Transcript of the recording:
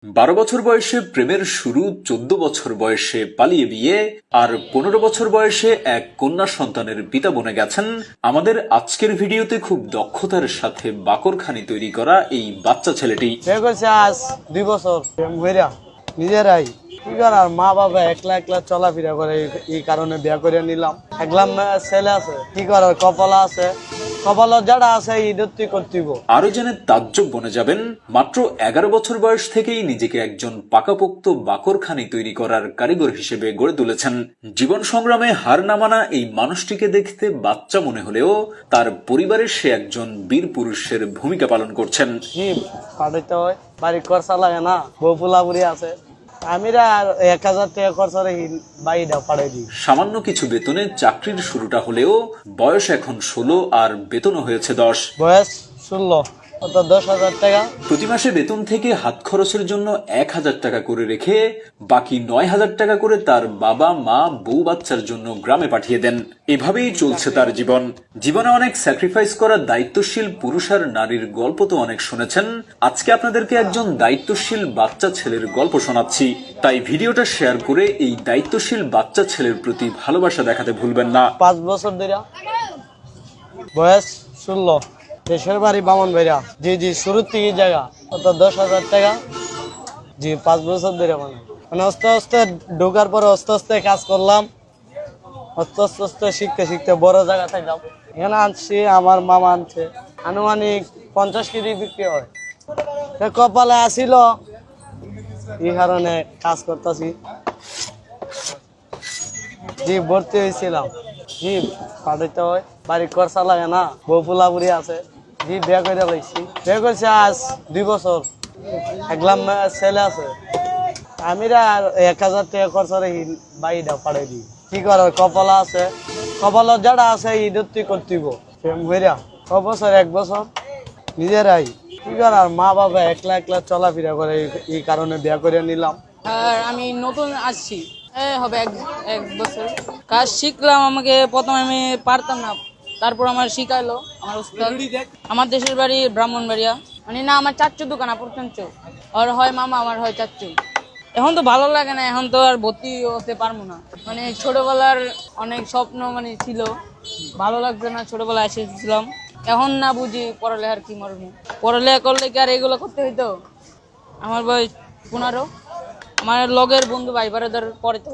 12 বছর বয়সে প্রেমের শুরু, 14 বছর বয়সে পালিয়ে বিয়ে, আর 15 বছর বয়সে এক কন্যা সন্তানের পিতা বনে গেছেন আমাদের আজকের ভিডিওতে খুব দক্ষতার সাথে বাকরখানি তৈরি করা এই বাচ্চা ছেলেটি। আজ 2 বছর প্রেম হইরা নিজেরাই কি করার, মা বাবা একলা একলা চলাফেরা করে, এই কারণে বিয়া করে নিলাম। একলা ছেলে আছে, কি করার, কপাল আছে, কপাল যারা আছে ইদত্তি করতেইব। আরো জেনে তাজ্জব বনে যাবেন, মাত্র 11 বছর বয়স থেকেই নিজেকে একজন পাকাপোক্ত বাকরখানি তৈরি করার কারিগর হিসেবে গড়ে তুলেছেন। জীবন সংগ্রামে হার না মানা এই মানুষটিকে দেখতে বাচ্চা মনে হলেও তার পরিবারের সে একজন বীর পুরুষের ভূমিকা পালন করছেন। জি পাঠাইতে হয়, বাড়ি খরচা লাগে না, বউ পুলাপুরি আছে, আমিরা 1000 টাকা খরচা রেখে বাড়িটা পাঠাই দিই। সামান্য কিছু বেতনে চাকরির শুরুটা হলেও বয়স এখন 16 আর বেতনও হয়েছে 10। বয়স 16, অর্থাৎ 10,000 টাকা। প্রতি মাসে বেতন থেকে হাত খরচের জন্য 1000 টাকা করে রেখে বাকি 9000 টাকা করে তার বাবা মা বউ বাচ্চার জন্য গ্রামে পাঠিয়ে দেন। এভাবেই চলছে তার জীবন। জীবনে অনেক স্যাক্রিফাইস করা দায়িত্বশীল পুরুষ আর নারীর গল্প তো অনেক শুনেছেন, আজকে আপনাদেরকে একজন দায়িত্বশীল বাচ্চা ছেলের গল্প শোনাচ্ছি। তাই ভিডিওটা শেয়ার করে এই দায়িত্বশীল বাচ্চা ছেলের প্রতি ভালোবাসা দেখাতে ভুলবেন না। 5 বছর ধরে, বয়স 16, দেশের বাড়ি বামন ভাইরা। জি শুরুর থেকে জায়গা, অর্থাৎ 10,000 টাকা। জি 5 বছর ধরে মানে আস্তে আস্তে ঢোকার পরে আস্তে আস্তে কাজ করলাম, আস্তে শিখতে শিখতে বড় জায়গা থাকলাম। এখানে আনছি, আমার মামা আনছে, আনুমানিক 50 কেজি বিক্রি হয়। কপালে আসিল, এই কারণে কাজ করতেছি। জি ভর্তি হয়েছিলাম। জি পাঠাইতে হয়, বাড়ি খরচা লাগে না, বউ পুলাপুরি আছে। জি বিয়া করে লাইছি, বিয়ে করছি আজ 2 বছর। একলা ছেলে আছে, আমিরা 1000 টাকা খরচা রেখে বাড়িটা পাঠাই দিই। কি করার, কপাল আছে, কপাল যারা আছে ইদত্তি করতেইব। প্রেম হইরা বছর 1 বছর নিজেরাই, কি করার, মা বাবা একলা একলা চলাফেরা করে, এই কারণে বিয়া করে নিলাম। আর আমি নতুন আসছি, হবে এক বছর কাজ শিখলাম। আমাকে প্রথমে আমি পারতাম না, তারপর আমার শিখাইলো আমার উস্তাদ। আমার দেশের বাড়ি ব্রাহ্মণবাড়িয়া, মানে না আমার চাচ্চু দোকান পর্যন্ত, আর হয় মামা, আমার হয় চাচ্চু। এখন তো ভালো লাগে না, এখন তো আর ভর্তি হতে পারবো না। মানে ছোটবেলার অনেক স্বপ্ন মানে ছিল, ভালো লাগছে না, ছোটবেলায় এসেছিলাম। এখন না বুঝি পড়ালেখার কি মর্ম, পড়ালেখা করলে কি আর এগুলো করতে হইতো। আমার বয়স 15, আমার লগের বন্ধু ভাই বারাদার পরে তো।